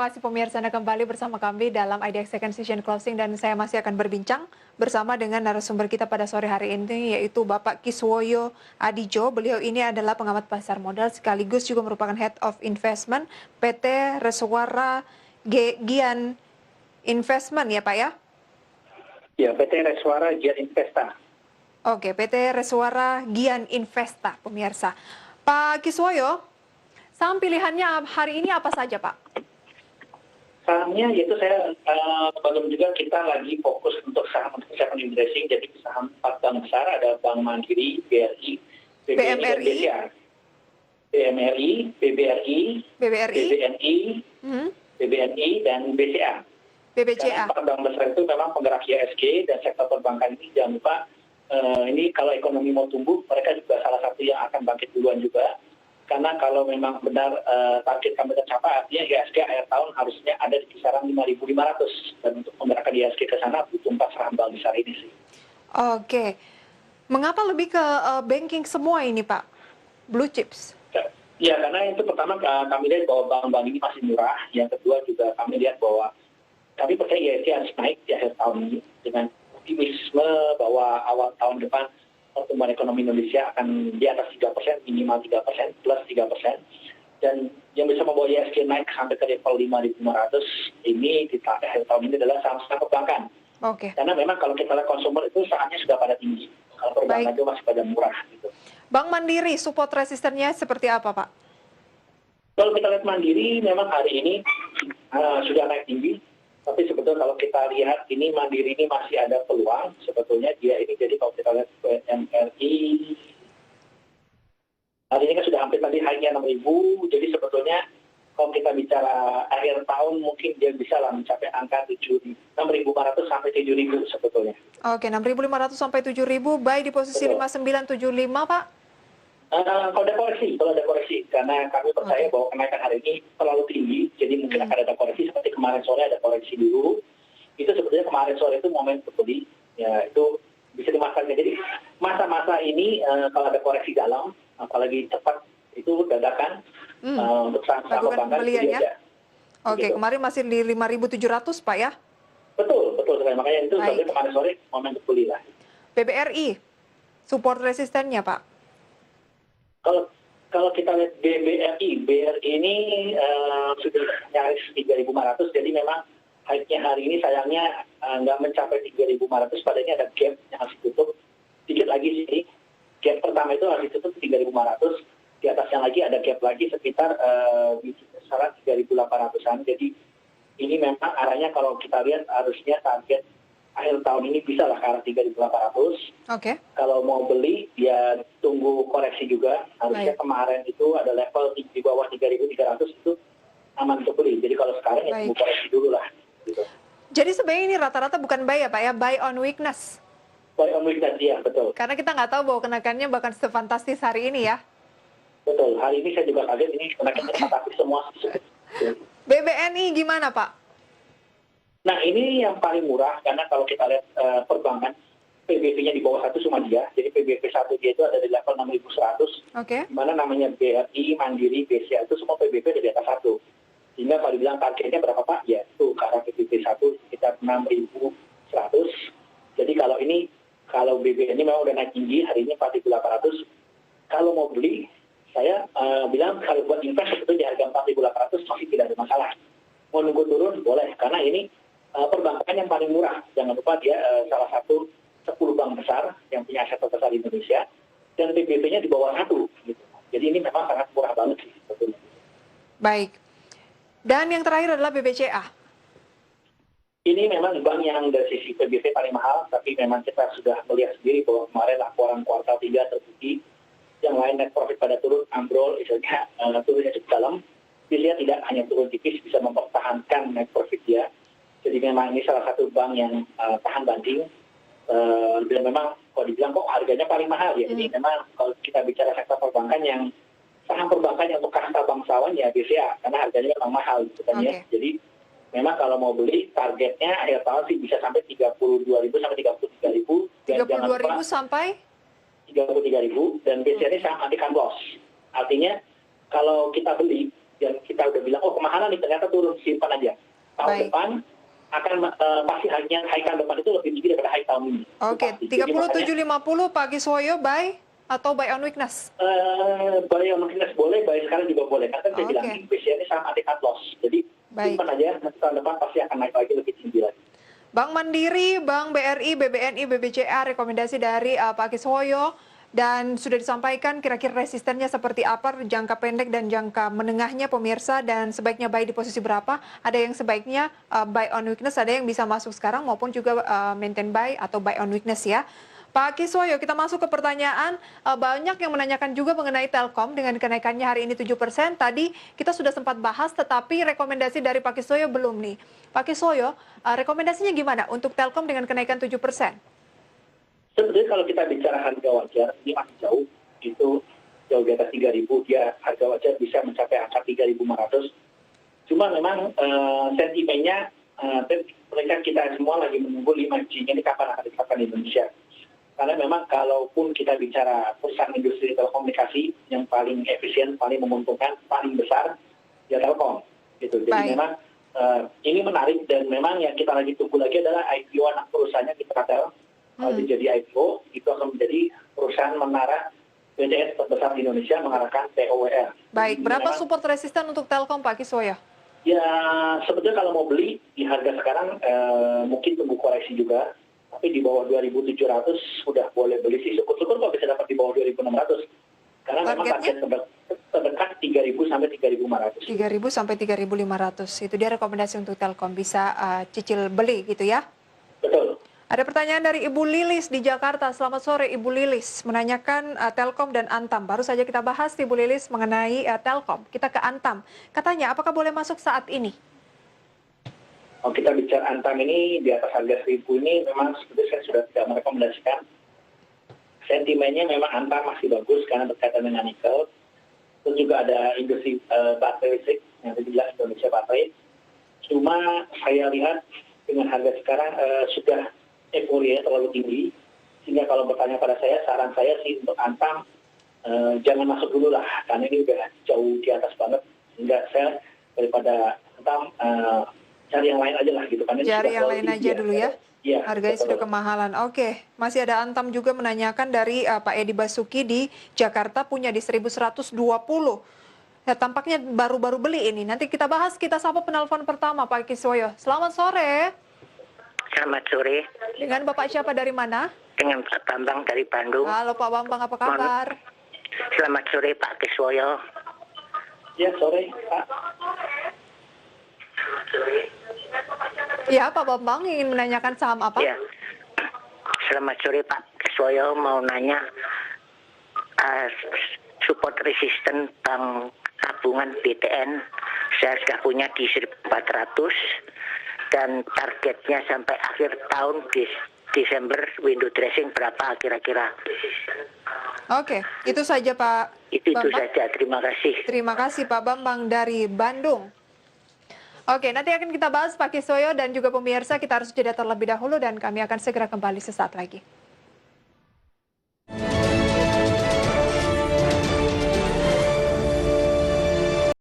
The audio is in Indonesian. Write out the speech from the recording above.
Terima kasih pemirsa Anda kembali bersama kami dalam IDX Second Session Closing dan saya masih akan berbincang bersama dengan narasumber kita pada sore hari ini yaitu Bapak Kiswoyo Adijo. Beliau ini adalah pengamat pasar modal sekaligus juga merupakan Head of Investment PT Reswara Gian Investment ya Pak ya? Ya, PT Reswara Gian Investa. Oke, PT Reswara Gian Investa pemirsa. Pak Kiswoyo, saham pilihannya hari ini apa saja Pak? Sahamnya yaitu saya belum juga kita lagi fokus untuk saham investment dressing. Jadi saham 4 bank besar ada Bank Mandiri, BRI, BBNI, dan BCA. BMRI, BBRI, BBNI, BBNI, dan BCA. BBCA. Karena 4 bank besar itu memang penggerak IHSG dan sektor perbankan ini jangan lupa ini kalau ekonomi mau tumbuh mereka juga salah satu yang akan bangkit duluan juga. Karena kalau memang benar target kami tercapai, artinya IHSG akhir tahun harusnya ada di kisaran 5.500. Dan untuk menggerakkan IHSG ke sana butuh 4 saham bank besar ini sih. Oke. Mengapa lebih ke banking semua ini Pak? Blue chips? Ya, karena itu pertama kami lihat bahwa bank-bank ini masih murah. Yang kedua juga kami lihat bahwa kami percaya IHSG harus naik di akhir tahun ini dengan optimisme bahwa awal tahun depan pertumbuhan ekonomi Indonesia akan di atas 3%, minimal 3%, plus 3%. Dan yang bisa membawa IHSG naik sampai ke level 5.500 ini di akhir tahun ini adalah saham-saham perbankan. Oke. Karena memang kalau kita lihat konsumer itu sahamnya sudah pada tinggi. Kalau perbankan itu masih pada murah. Gitu. Bank Mandiri, support resistennya seperti apa Pak? Kalau kita lihat Mandiri, memang hari ini sudah naik tinggi. Tapi sebetulnya kalau kita lihat ini Mandiri ini masih ada peluang. Sebetulnya dia ini jadi kalau kita lihat BMRI hari ini kan sudah hampir tadi high-nya 6.000. Jadi sebetulnya kalau kita bicara akhir tahun mungkin dia bisa lah mencapai angka 6.500 sampai 7.000 sebetulnya. Oke, 6.500 sampai 7.000, buy di posisi 5975 Pak? Kalau ada koreksi, karena kami percaya bahwa kenaikan hari ini terlalu tinggi, jadi mungkin akan ada koreksi seperti kemarin sore ada koreksi dulu. Itu sebetulnya kemarin sore itu momen untuk beli, ya itu bisa dimaksudkan. Jadi masa-masa ini kalau ada koreksi dalam, apalagi cepat itu dadakan untuk saham-saham perbankan itu aja. Oke, kemarin masih di 5.700 Pak ya? Betul sekali. Makanya itu sebetulnya kemarin sore momen untuk beli lah. BBRI, support resistennya Pak? Kalau kita lihat BRI ini sudah nyaris 3.500, jadi memang high-nya hari ini sayangnya nggak mencapai 3.500, padanya ada gap yang harus ditutup. Sedikit lagi sih, gap pertama itu harus ditutup 3.500, di atasnya lagi ada gap lagi sekitar di kisaran 3.800-an. Jadi ini memang arahnya kalau kita lihat harusnya target akhir tahun ini bisa lah ke arah 3.800. Oke. Kalau mau beli, ya tunggu koreksi juga. Harusnya kemarin itu ada level di bawah 3.300 itu aman untuk beli. Jadi kalau sekarang ya tunggu koreksi dulu lah. Gitu. Jadi sebenarnya ini rata-rata bukan buy ya Pak ya, buy on weakness. Buy on weakness, ya betul. Karena kita nggak tahu bahwa kenaikannya bahkan sefantastis hari ini ya. Betul, hari ini saya juga kaget ini kenaikannya fantastis semua. BBNI gimana Pak? Nah ini yang paling murah karena kalau kita lihat perbankan PBV-nya di bawah 1 cuma dia. Jadi PBV 1 dia itu ada di level 6.100. Oke. Dimana namanya BRI, Mandiri, BCA itu semua PBV ada di atas 1. Sehingga kalau dibilang targetnya berapa Pak? Ya itu karena PBV 1 sekitar 6.100. Jadi kalau BBNI ini memang udah naik tinggi, hari ini 4.800. Kalau mau beli, saya bilang kalau buat invest itu di harga 4.800 masih tidak ada masalah. Mau nunggu turun boleh, karena ini perbankan yang paling murah. Jangan lupa dia salah satu 10 bank besar yang punya aset terbesar di Indonesia dan PBB-nya di bawah 1. Gitu. Jadi ini memang sangat murah banget sih sebetulnya. Baik. Dan yang terakhir adalah BBCA. Ini memang bank yang dari sisi PBB paling mahal, tapi memang kita sudah melihat sendiri bahwa kemarin laporan kuartal 3 terbukti yang lain net profit pada turun, ambrol, misalnya turunnya cukup dalam. Dilihat tidak hanya turun tipis, bisa mempertahankan net profit dia. Jadi memang ini salah satu bank yang tahan banting. Dan memang kalau dibilang kok harganya paling mahal ya. Jadi memang kalau kita bicara sektor perbankan yang saham perbankan yang untuk kasta bangsawan ya BCA. Karena harganya memang mahal gitu kan ya. Jadi memang kalau mau beli targetnya akhir tahun sih bisa sampai 32.000 sampai 33.000. 32.000 sampai? 33.000 dan BCA ini saham anti loss. Artinya kalau kita beli yang kita udah bilang, oh kemahalan nih, ternyata turun, simpan aja. Tahun Baik. depan akan pasti high tahun depan itu lebih tinggi daripada high tahun ini. Oke, Pasti. Jadi makanya, 37.50 Pak Kiswoyo, buy atau buy on weakness? buy on weakness boleh, buy sekarang juga boleh. Karena saya bilang, Oke. BCA ini sama anti cut loss. Jadi Baik. simpan aja, nanti tahun depan pasti akan naik lagi lebih tinggi lagi. Bank Mandiri, Bank BRI, BBNI, BBCA, rekomendasi dari Pak Kiswoyo, dan sudah disampaikan kira-kira resistennya seperti apa, jangka pendek dan jangka menengahnya pemirsa, dan sebaiknya buy di posisi berapa. Ada yang sebaiknya buy on weakness, ada yang bisa masuk sekarang maupun juga maintain buy atau buy on weakness ya. Pak Kiswoyo, kita masuk ke pertanyaan. Banyak yang menanyakan juga mengenai Telkom dengan kenaikannya hari ini 7%. Tadi kita sudah sempat bahas, tetapi rekomendasi dari Pak Kiswoyo belum nih. Pak Kiswoyo, rekomendasinya gimana untuk Telkom dengan kenaikan 7%? Sebenarnya kalau kita bicara harga wajar, ini masih jauh. Itu jauh di atas 3.000, dia harga wajar bisa mencapai angka 3.500. Cuma memang sentimennya, mereka kita semua lagi menunggu 5G ini kapan akan diterapkan di Indonesia. Karena memang kalaupun kita bicara perusahaan industri telekomunikasi yang paling efisien, paling menguntungkan, paling besar, ya Telkom. Gitu. Jadi Baik. memang ini menarik, dan memang yang kita lagi tunggu lagi adalah IPO anak perusahaannya kita Telkom. Kalau jadi IPO, itu akan menjadi perusahaan menara BTS terbesar di Indonesia mengarahkan TOWR. Baik, Jadi berapa memang, support resisten untuk Telkom Pak Kiswoyo? ya sebetulnya kalau mau beli di harga sekarang mungkin tunggu koreksi juga. Tapi di bawah 2.700 sudah boleh beli sih. Syukur-syukur kalau bisa dapat di bawah 2.600. Karena memang target terdekat 3.000 sampai 3.500. 3.000 sampai 3.500. Itu dia rekomendasi untuk Telkom, bisa cicil beli gitu ya. Betul. Ada pertanyaan dari Ibu Lilis di Jakarta. Selamat sore Ibu Lilis, menanyakan Telkom dan Antam. Baru saja kita bahas Ibu Lilis mengenai Telkom. Kita ke Antam. Katanya apakah boleh masuk saat ini? Kalau kita bicara Antam ini di atas harga 1.000 ini memang sebetulnya saya sudah tidak merekomendasikan. Sentimennya memang Antam masih bagus karena berkaitan dengan nikel. Terus juga ada industri baterai listrik yang dibilang Indonesia Baterai. Cuma saya lihat dengan harga sekarang sudah euforia terlalu tinggi. Sehingga kalau bertanya pada saya, saran saya sih untuk Antam jangan masuk dulu lah, karena ini udah jauh di atas banget. Sehingga saya daripada Antam cari yang lain aja lah gitu kan. Cari yang lain aja dulu ya. Iya, Harganya betul. sudah kemahalan. Oke, masih ada Antam juga menanyakan dari Pak Edi Basuki di Jakarta, punya di 1.120. Ya, tampaknya baru-baru beli ini. Nanti kita bahas, kita sapa penelpon pertama Pak Kiswoyo. Selamat sore. Selamat sore. Dengan Bapak siapa dari mana? Dengan Pak Bambang dari Bandung. Halo Pak Bambang, apa kabar? Selamat sore Pak Kiswoyo. Ya, sore Pak. Ya, Pak Bambang ingin menanyakan saham apa? Ya. Selamat sore Pak Kiswoyo, mau nanya support resisten bank tabungan BTN. Saya sudah punya di 1.400 dan targetnya sampai akhir tahun di Desember window dressing berapa kira-kira? Oke, itu saja Pak Itu Bambang. saja, terima kasih. Terima kasih Pak Bambang dari Bandung. Oke, nanti akan kita bahas Pak Kiswoyo dan juga pemirsa. Kita harus jeda terlebih dahulu dan kami akan segera kembali sesaat lagi.